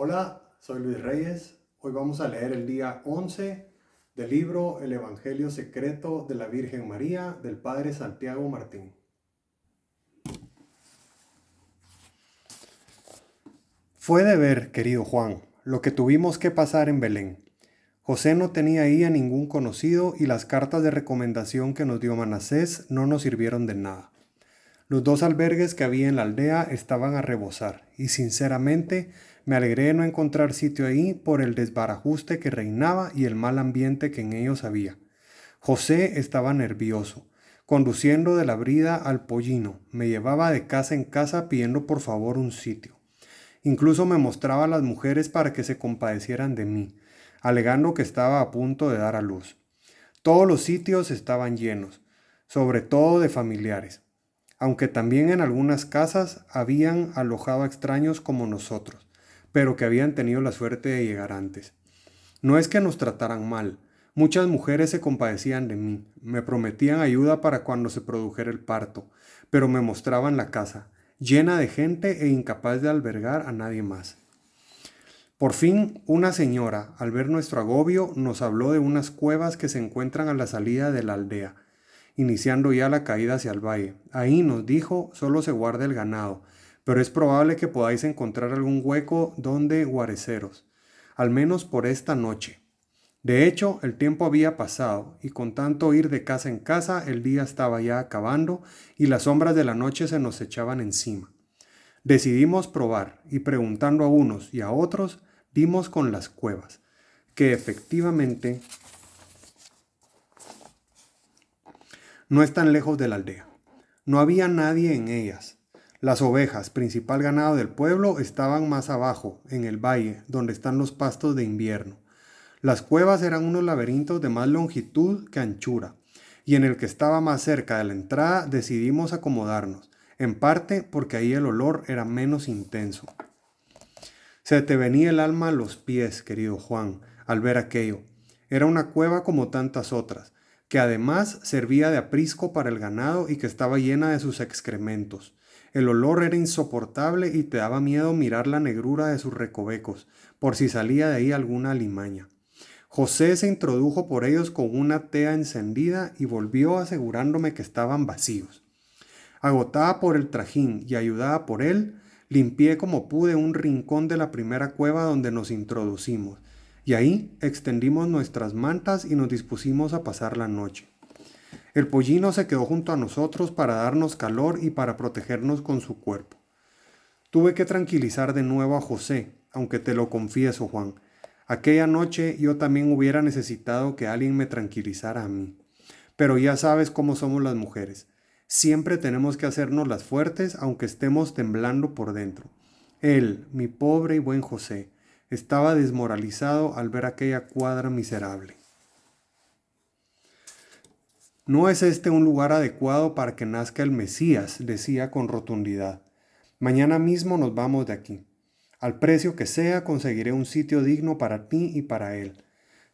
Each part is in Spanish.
Hola, soy Luis Reyes. Hoy vamos a leer el día 11 del libro El Evangelio Secreto de la Virgen María del Padre Santiago Martín. Fue de ver, querido Juan, lo que tuvimos que pasar en Belén. José no tenía ahí a ningún conocido y las cartas de recomendación que nos dio Manasés no nos sirvieron de nada. Los dos albergues que había en la aldea estaban a rebosar y sinceramente me alegré de no encontrar sitio ahí por el desbarajuste que reinaba y el mal ambiente que en ellos había. José estaba nervioso, conduciendo de la brida al pollino, me llevaba de casa en casa pidiendo por favor un sitio. Incluso me mostraba a las mujeres para que se compadecieran de mí, alegando que estaba a punto de dar a luz. Todos los sitios estaban llenos, sobre todo de familiares, aunque también en algunas casas habían alojado a extraños como nosotros, pero que habían tenido la suerte de llegar antes. No es que nos trataran mal, muchas mujeres se compadecían de mí, me prometían ayuda para cuando se produjera el parto, pero me mostraban la casa, llena de gente e incapaz de albergar a nadie más. Por fin, una señora, al ver nuestro agobio, nos habló de unas cuevas que se encuentran a la salida de la aldea, iniciando ya la caída hacia el valle. Ahí, nos dijo, solo se guarda el ganado, pero es probable que podáis encontrar algún hueco donde guareceros, al menos por esta noche. De hecho, el tiempo había pasado, y con tanto ir de casa en casa, el día estaba ya acabando, y las sombras de la noche se nos echaban encima. Decidimos probar, y preguntando a unos y a otros, dimos con las cuevas, que efectivamente no están lejos de la aldea. No había nadie en ellas. Las ovejas, principal ganado del pueblo, estaban más abajo, en el valle, donde están los pastos de invierno. Las cuevas eran unos laberintos de más longitud que anchura, y en el que estaba más cerca de la entrada decidimos acomodarnos, en parte porque ahí el olor era menos intenso. Se te venía el alma a los pies, querido Juan, al ver aquello. Era una cueva como tantas otras, que además servía de aprisco para el ganado y que estaba llena de sus excrementos. El olor era insoportable y te daba miedo mirar la negrura de sus recovecos, por si salía de ahí alguna alimaña. José se introdujo por ellos con una tea encendida y volvió asegurándome que estaban vacíos. Agotada por el trajín y ayudada por él, limpié como pude un rincón de la primera cueva donde nos introducimos, y ahí extendimos nuestras mantas y nos dispusimos a pasar la noche. El pollino se quedó junto a nosotros para darnos calor y para protegernos con su cuerpo. Tuve que tranquilizar de nuevo a José, aunque te lo confieso, Juan. Aquella noche yo también hubiera necesitado que alguien me tranquilizara a mí. Pero ya sabes cómo somos las mujeres. Siempre tenemos que hacernos las fuertes aunque estemos temblando por dentro. Él, mi pobre y buen José, estaba desmoralizado al ver aquella cuadra miserable. No es este un lugar adecuado para que nazca el Mesías, decía con rotundidad. Mañana mismo nos vamos de aquí. Al precio que sea, conseguiré un sitio digno para ti y para él.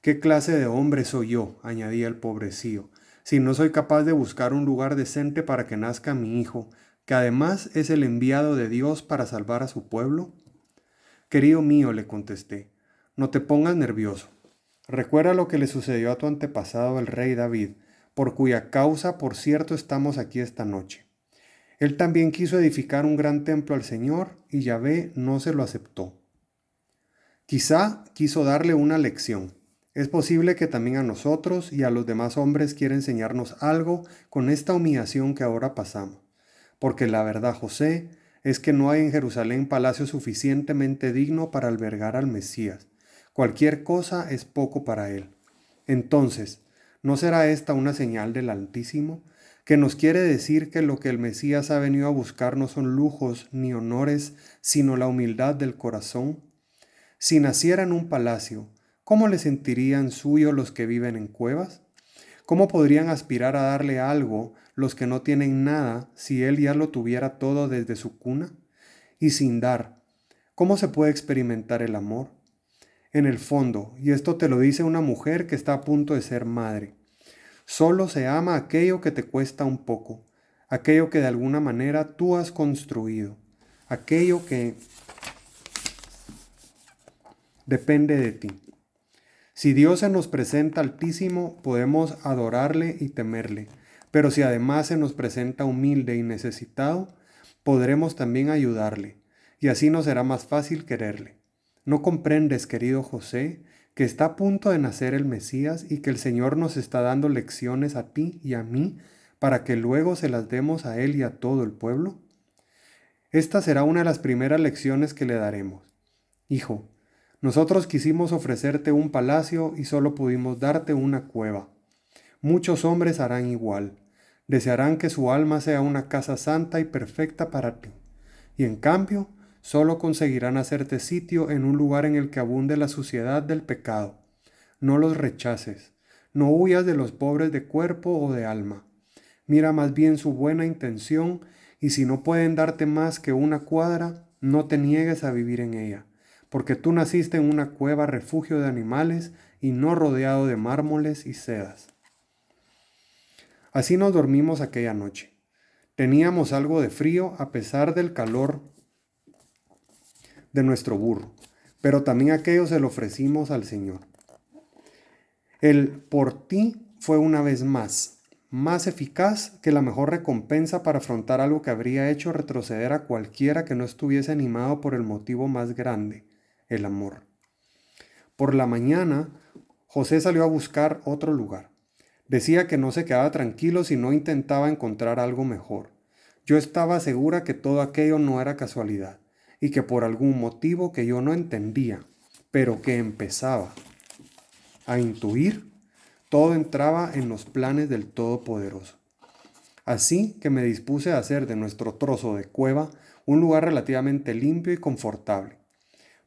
¿Qué clase de hombre soy yo?, añadía el pobrecillo, si no soy capaz de buscar un lugar decente para que nazca mi hijo, que además es el enviado de Dios para salvar a su pueblo? Querido mío, le contesté, no te pongas nervioso. Recuerda lo que le sucedió a tu antepasado, el rey David, por cuya causa, por cierto, estamos aquí esta noche. Él también quiso edificar un gran templo al Señor y Yahvé no se lo aceptó. Quizá quiso darle una lección. Es posible que también a nosotros y a los demás hombres quiera enseñarnos algo con esta humillación que ahora pasamos. Porque la verdad, José, es que no hay en Jerusalén palacio suficientemente digno para albergar al Mesías. Cualquier cosa es poco para él. Entonces, ¿no será esta una señal del Altísimo, que nos quiere decir que lo que el Mesías ha venido a buscar no son lujos ni honores, sino la humildad del corazón? Si naciera en un palacio, ¿cómo le sentirían suyo los que viven en cuevas? ¿Cómo podrían aspirar a darle algo los que no tienen nada si él ya lo tuviera todo desde su cuna? Y sin dar, ¿cómo se puede experimentar el amor? En el fondo, y esto te lo dice una mujer que está a punto de ser madre, solo se ama aquello que te cuesta un poco, aquello que de alguna manera tú has construido, aquello que depende de ti. Si Dios se nos presenta altísimo, podemos adorarle y temerle, pero si además se nos presenta humilde y necesitado, podremos también ayudarle, y así nos será más fácil quererle. ¿No comprendes, querido José, que está a punto de nacer el Mesías y que el Señor nos está dando lecciones a ti y a mí para que luego se las demos a Él y a todo el pueblo? Esta será una de las primeras lecciones que le daremos. Hijo, nosotros quisimos ofrecerte un palacio y solo pudimos darte una cueva. Muchos hombres harán igual. Desearán que su alma sea una casa santa y perfecta para ti. Y en cambio, solo conseguirán hacerte sitio en un lugar en el que abunde la suciedad del pecado. No los rechaces. No huyas de los pobres de cuerpo o de alma. Mira más bien su buena intención y si no pueden darte más que una cuadra, no te niegues a vivir en ella, porque tú naciste en una cueva refugio de animales y no rodeado de mármoles y sedas. Así nos dormimos aquella noche. Teníamos algo de frío a pesar del calor de nuestro burro, pero también aquello se lo ofrecimos al Señor. El por ti fue una vez más eficaz que la mejor recompensa para afrontar algo que habría hecho retroceder a cualquiera que no estuviese animado por el motivo más grande, el amor. Por la mañana, José salió a buscar otro lugar. Decía que no se quedaba tranquilo si no intentaba encontrar algo mejor. Yo estaba segura que todo aquello no era casualidad y que por algún motivo que yo no entendía, pero que empezaba a intuir, todo entraba en los planes del Todopoderoso. Así que me dispuse a hacer de nuestro trozo de cueva un lugar relativamente limpio y confortable.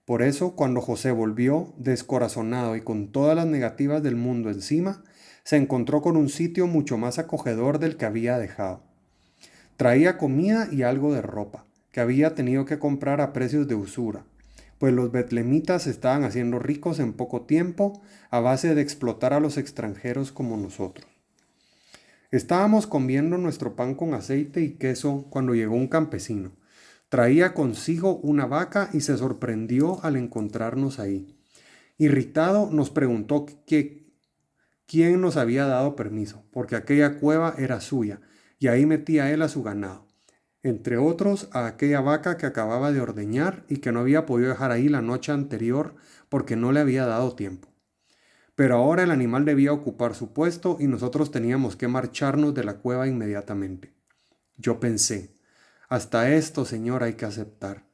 Por eso, cuando José volvió, descorazonado y con todas las negativas del mundo encima, se encontró con un sitio mucho más acogedor del que había dejado. Traía comida y algo de ropa, que había tenido que comprar a precios de usura, pues los betlemitas se estaban haciendo ricos en poco tiempo a base de explotar a los extranjeros como nosotros. Estábamos comiendo nuestro pan con aceite y queso cuando llegó un campesino. Traía consigo una vaca y se sorprendió al encontrarnos ahí. Irritado nos preguntó quién nos había dado permiso, porque aquella cueva era suya y ahí metía él a su ganado, entre otros a aquella vaca que acababa de ordeñar y que no había podido dejar ahí la noche anterior porque no le había dado tiempo. Pero ahora el animal debía ocupar su puesto y nosotros teníamos que marcharnos de la cueva inmediatamente. Yo pensé, hasta esto, Señor, hay que aceptar,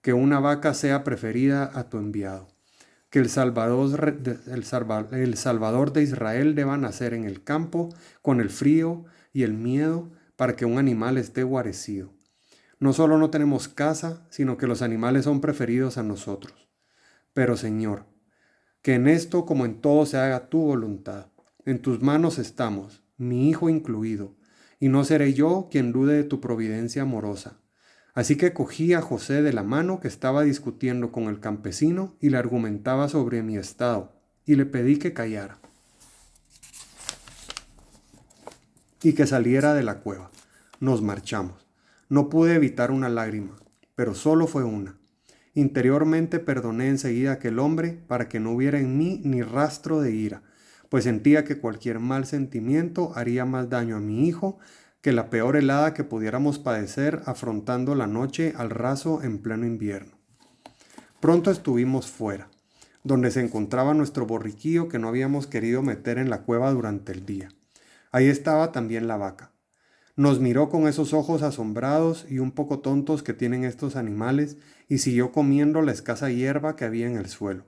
que una vaca sea preferida a tu enviado, que el Salvador de Israel deba nacer en el campo con el frío y el miedo para que un animal esté guarecido. No solo no tenemos casa, sino que los animales son preferidos a nosotros. Pero Señor, que en esto como en todo se haga tu voluntad. En tus manos estamos, mi hijo incluido, y no seré yo quien dude de tu providencia amorosa. Así que cogí a José de la mano que estaba discutiendo con el campesino y le argumentaba sobre mi estado, y le pedí que callara y que saliera de la cueva. Nos marchamos. No pude evitar una lágrima, pero solo fue una. Interiormente perdoné enseguida a aquel hombre para que no hubiera en mí ni rastro de ira, pues sentía que cualquier mal sentimiento haría más daño a mi hijo que la peor helada que pudiéramos padecer afrontando la noche al raso en pleno invierno. Pronto estuvimos fuera, donde se encontraba nuestro borriquillo que no habíamos querido meter en la cueva durante el día. Ahí estaba también la vaca. Nos miró con esos ojos asombrados y un poco tontos que tienen estos animales y siguió comiendo la escasa hierba que había en el suelo.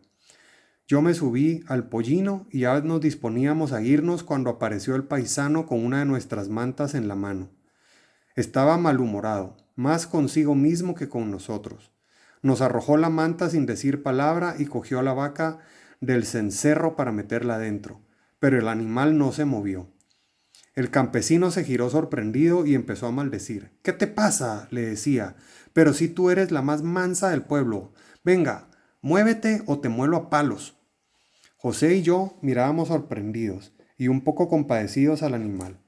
Yo me subí al pollino y ya nos disponíamos a irnos cuando apareció el paisano con una de nuestras mantas en la mano. Estaba malhumorado, más consigo mismo que con nosotros. Nos arrojó la manta sin decir palabra y cogió a la vaca del cencerro para meterla dentro, pero el animal no se movió. El campesino se giró sorprendido y empezó a maldecir. ¿Qué te pasa?, le decía. Pero si tú eres la más mansa del pueblo. Venga, muévete o te muelo a palos. José y yo mirábamos sorprendidos y un poco compadecidos al animal.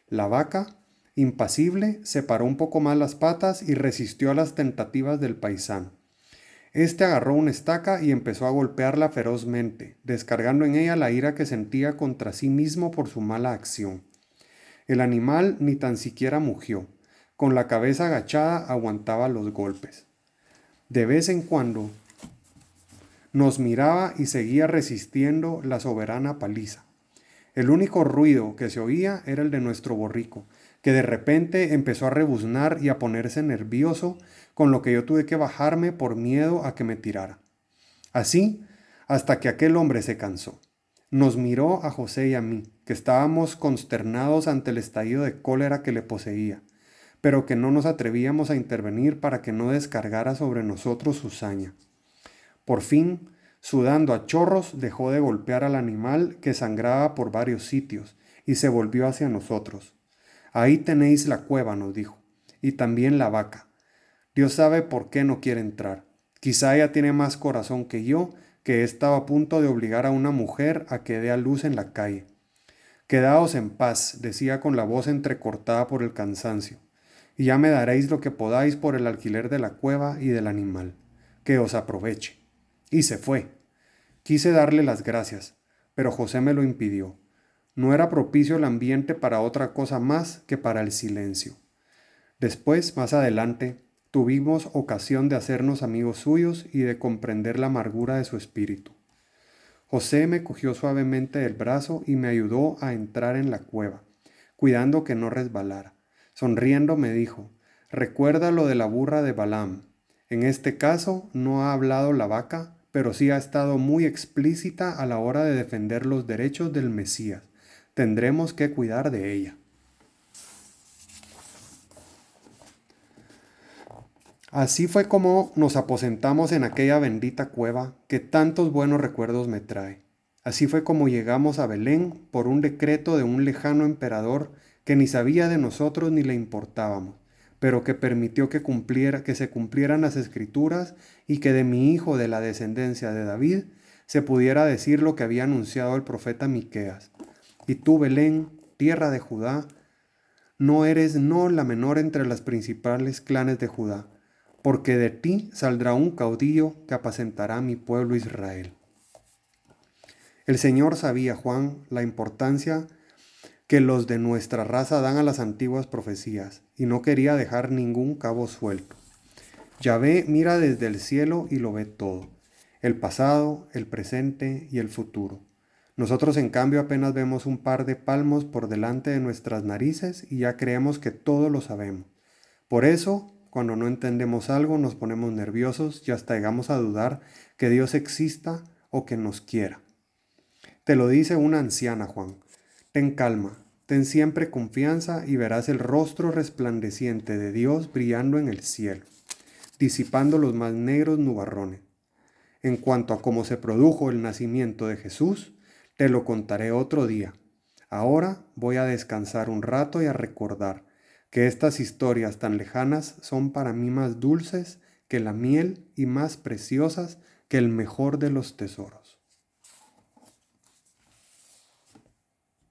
La vaca, impasible, separó un poco más las patas y resistió a las tentativas del paisano. Este agarró una estaca y empezó a golpearla ferozmente, descargando en ella la ira que sentía contra sí mismo por su mala acción. El animal ni tan siquiera mugió. Con la cabeza agachada aguantaba los golpes. De vez en cuando nos miraba y seguía resistiendo la soberana paliza. El único ruido que se oía era el de nuestro borrico, que de repente empezó a rebuznar y a ponerse nervioso, con lo que yo tuve que bajarme por miedo a que me tirara. Así, hasta que aquel hombre se cansó. Nos miró a José y a mí, que estábamos consternados ante el estallido de cólera que le poseía, pero que no nos atrevíamos a intervenir para que no descargara sobre nosotros su saña. Por fin, sudando a chorros, dejó de golpear al animal que sangraba por varios sitios y se volvió hacia nosotros. Ahí tenéis la cueva, nos dijo, y también la vaca. Dios sabe por qué no quiere entrar. Quizá ella tiene más corazón que yo, que he estado a punto de obligar a una mujer a que dé a luz en la calle. Quedaos en paz, decía con la voz entrecortada por el cansancio, y ya me daréis lo que podáis por el alquiler de la cueva y del animal. Que os aproveche. Y se fue. Quise darle las gracias, pero José me lo impidió. No era propicio el ambiente para otra cosa más que para el silencio. Después, más adelante, tuvimos ocasión de hacernos amigos suyos y de comprender la amargura de su espíritu. José me cogió suavemente del brazo y me ayudó a entrar en la cueva, cuidando que no resbalara. Sonriendo me dijo, recuerda lo de la burra de Balaam. En este caso no ha hablado la vaca, pero sí ha estado muy explícita a la hora de defender los derechos del Mesías. Tendremos que cuidar de ella. Así fue como nos aposentamos en aquella bendita cueva que tantos buenos recuerdos me trae. Así fue como llegamos a Belén por un decreto de un lejano emperador que ni sabía de nosotros ni le importábamos, pero que permitió que se cumplieran las escrituras y que de mi hijo de la descendencia de David se pudiera decir lo que había anunciado el profeta Miqueas. Y tú, Belén, tierra de Judá, no eres la menor entre las principales clanes de Judá, porque de ti saldrá un caudillo que apacentará a mi pueblo Israel. El Señor sabía, Juan, la importancia que los de nuestra raza dan a las antiguas profecías, y no quería dejar ningún cabo suelto. Yahvé mira desde el cielo y lo ve todo, el pasado, el presente y el futuro. Nosotros, en cambio, apenas vemos un par de palmos por delante de nuestras narices y ya creemos que todo lo sabemos. Por eso, cuando no entendemos algo, nos ponemos nerviosos y hasta llegamos a dudar que Dios exista o que nos quiera. Te lo dice una anciana, Juan. Ten calma, ten siempre confianza y verás el rostro resplandeciente de Dios brillando en el cielo, disipando los más negros nubarrones. En cuanto a cómo se produjo el nacimiento de Jesús, te lo contaré otro día. Ahora voy a descansar un rato y a recordar que estas historias tan lejanas son para mí más dulces que la miel y más preciosas que el mejor de los tesoros.